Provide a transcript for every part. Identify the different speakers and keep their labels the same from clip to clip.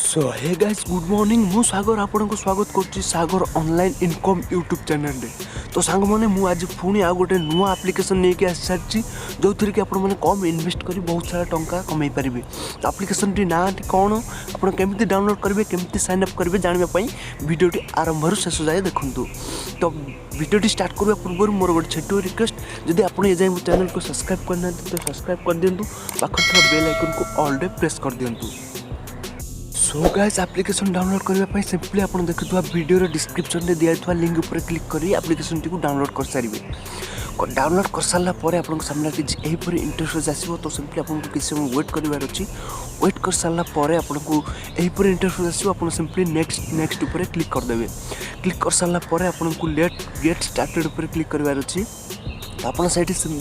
Speaker 1: सो hey guys good morning मु सागर आपन को स्वागत करछि सागर ऑनलाइन इनकम यूट्यूब चैनल रे। तो सांग माने मु आज पुणी आ गोटे नुआ एप्लिकेशन नहीं के आसी सारछि जो थरी कि आपन माने कम इन्वेस्ट करी बहुत सारा टंका कमाई परिबे। तो एप्लिकेशन टी ना कोन आपन केमिति डाउनलोड करबे केमिति साइन अप करबे जानबा पई वीडियो टी आरंभ रु शेष जाय देखंतु। तो वीडियो टी स्टार्ट करबा पूर्व मोर गोटे छोटो रिक्वेस्ट जदि आपन ए जाय मो चैनल को सब्सक्राइब करना तो सब्सक्राइब कर दियंतु पाखर बेल आइकन को ऑल डे प्रेस कर दियंतु। सो गाइस एप्लिकेशन डाउनलोड करने सिंपली आप देखुवा वीडियो डिस्क्रिप्शन में दिया लिंक पर क्लिक कर एप्लिकेशन टी डाउनलोड कर सारे। डाउनलोड कर सारा आप सामने किसी इंटरफेस आसो तो सिंपली आपको किसी समय वेट करार अच्छी। वेट कर सारापर आपको यहीपर इंटरफेस आसो आप सिंपली नेक्स्ट उपर क्लिक करदे। क्लिक कर सारापर आपको लेट गेट स्टार्टेड उपर क्लिक करार अच्छी। तो आप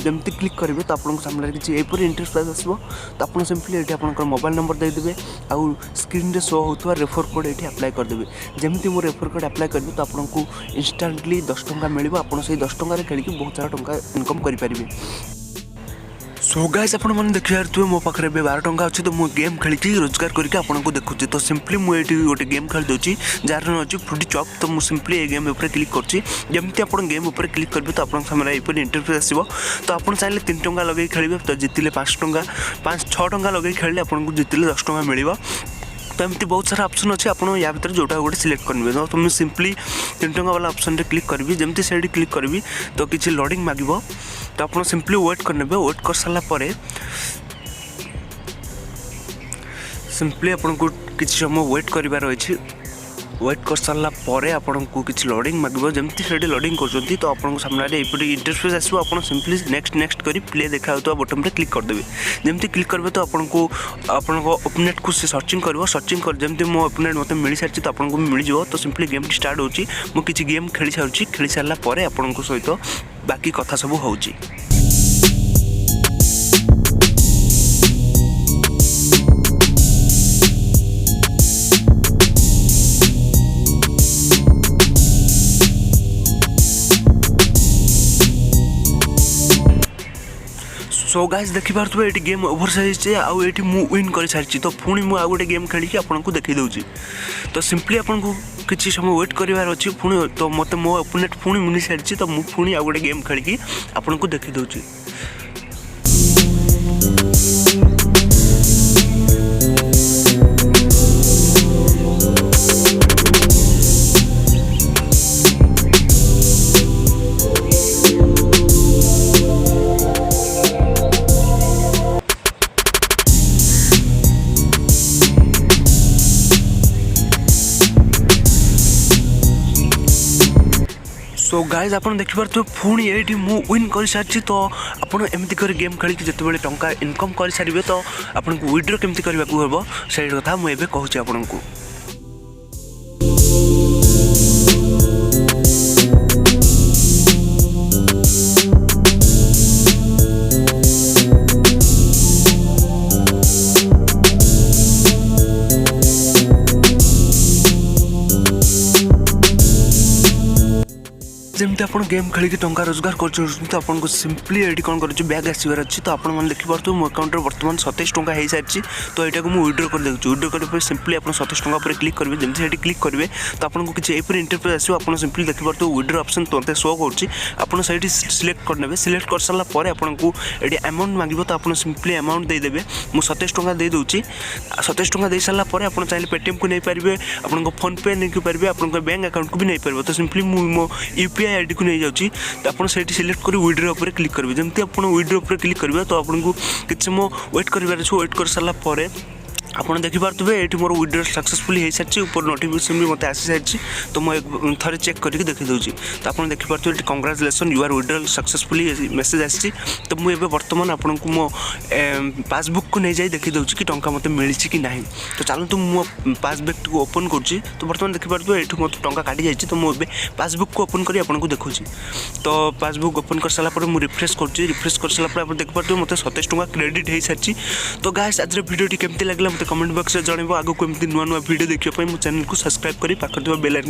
Speaker 1: जमती क्लिक करेंगे तो आपको सामने किसी यहीपर इंटरफेस आसो। तो आप सिंपली ये आप मोबाइल नंबर देदेवे आउ स्क्रीन रे शो होता रेफर कोड ये अप्लाई करदे। जमी मो रेफर कोड अप्लाई करेंगे तो आपको इंस्टांटली 10 टंका मिले। आप 10 टंकार खेल बहुत सारा टंका इनकम करेंगे। सो गाइस आपण मैंने देखिए तुए मो पाखे 12 टंका अच्छी तो मुझे गेम खेली रोजगार करके आपको देखुची। तो सिंपली मुझे गोटे गेम खेल दूसरी जार ना अच्छी फ्रूटी चॉप। तो मुझे सिंपली ये गेम उपर क्लिक करछि। जमती आप गेम उपर क्लिक करेंगे तो आप सामने यहीपर इंटरफेस आसो। तो आप चाहिए 3 टंका लगे खेलेंगे तो जितने 5 टंका 5-6 टंका लगे खेलिए आपको जितने 10 टंका मिल। तो एमती बहुत सारा ऑप्शन अच्छे आप या भर जोटा गोटे सिलेक्ट करेंगे। तो मुझे सिंपली 3 टंका वाला ऑप्शन रे क्लिक करी जमती से क्लिक करी तो किसी लोडिंग मांगो। तो आप सिंपली वेट करने वेट कर सारापर सिंपली आपको किसी समय वेट करार अच्छी। वेट कर सारापर आपको किसी लोडिंग मांगो जमती से लोडिंग कर तो आपको सामने ये इंटरफेस आसो। आप सिंपली नेक्स्ट कर प्ले देखा बटन पर क्लिक करदे। जमती क्लिक करेंगे तो आपको ओपनेट को सर्चिंग कर जमती मो ओपनेट मत मिल सारी तो आपको मिल जाव। तो सिंपली गेम स्टार्ट होची मु किसी गेम खेली सारी खेली सारापर आपको सहित बाकी कथा सब होची। सो गाइस देखी पार्थे ये गेम ओवर सारी आउ ये विन कर सारी। तो पुणी मुझे गोटे गेम खेली आपको देखी दूसरी। तो सिंपली आपको किसी समय वेट करार अच्छी पुणी तो मत मो ओपोनेंट पुणी मिल सारी। तो मुझे पुणी आउ गोटे गेम खेली आपको देखी दूसरी। सो गाइज आप देखिए पुणी ये मुझे विन कर सारी। तो आपड़ एमती कर गेम खेल जिते टंका इनकम कर सारे तो आपको विड्रो केमती करने को हम से कथा मुझे कहूँ आपको। जमती आप गेम खेल टंका रोजगार कर तो आपको सिंपली ये कौन कर बैग आसबार अच्छी। तो आपने देखिए मो अकाउंट बर्तमान 27 टंका हो सारी। तो यहाँ को मुझे विड्रो कर देखिए। विड्रो करने सिंपली आप 27 टंका पर क्लिक करेंगे जमी से क्लिक करेंगे तो आपको किसी यहीपर इंटरफेस आसो। आप सिंपली देखिए विड्रो ऑप्शन तुरंत शो कर सिलेक्ट करने। सिलेक्ट कर सारापर आपको ये अमाउंट मांगो तो आप सिंपली अमाउंट देदेवे। मुझे 27 टंका दे दूसरी। 27 टंका दे सारापर आप चाहिए पेटीएम को नहीं पारे आप फोन पे नहीं पारे आप बैंक अकाउंट को भी नहीं पारे। तो सिंपली मो यूपीआई आईडी को नहीं जाऊँगी। तो आप सिलेक्ट कर विड्रो पर क्लिक करेंगे। जमती आप विड्रो पर क्लिक करेंगे तो आपको किसी समय वेट करार अच्छे। वेट कर सारापर आपड़ देखिपे ये मोर विड्रो सक्सेसफुली हो सारी। ऊपर नोटिफिकेशन भी मत आसी सारी। तो मुझे थे चेक करके देखी दूसरी। तो आप देखिपे ये congratulation you are withdraw successfully message आसी। तो मुझे बर्तमान आपको मो पासबुक को नहीं जाए देखी दूसरी कि टंका मत मिली कि ना। तो चलते मो पासबुक को ओपन कर। तो बर्तमान देखिपे ये मत टंका काटी जाए। तो मुझे पासबुक को ओपन कर आपको देखुँ। तो पासबुक ओपन कर सारापर मुझे रिफ्रेश कर सारापर आप देखिपे मत 27 टंका क्रेडिट हो सारी। तो गाइस आज वीडियो केमती लगला मत कमेंट बॉक्स में जनइब। आगो एमती नुआ नुआ वीडियो देखिए मो चैनल को सब्सक्राइब कर पाखर बेल आइकन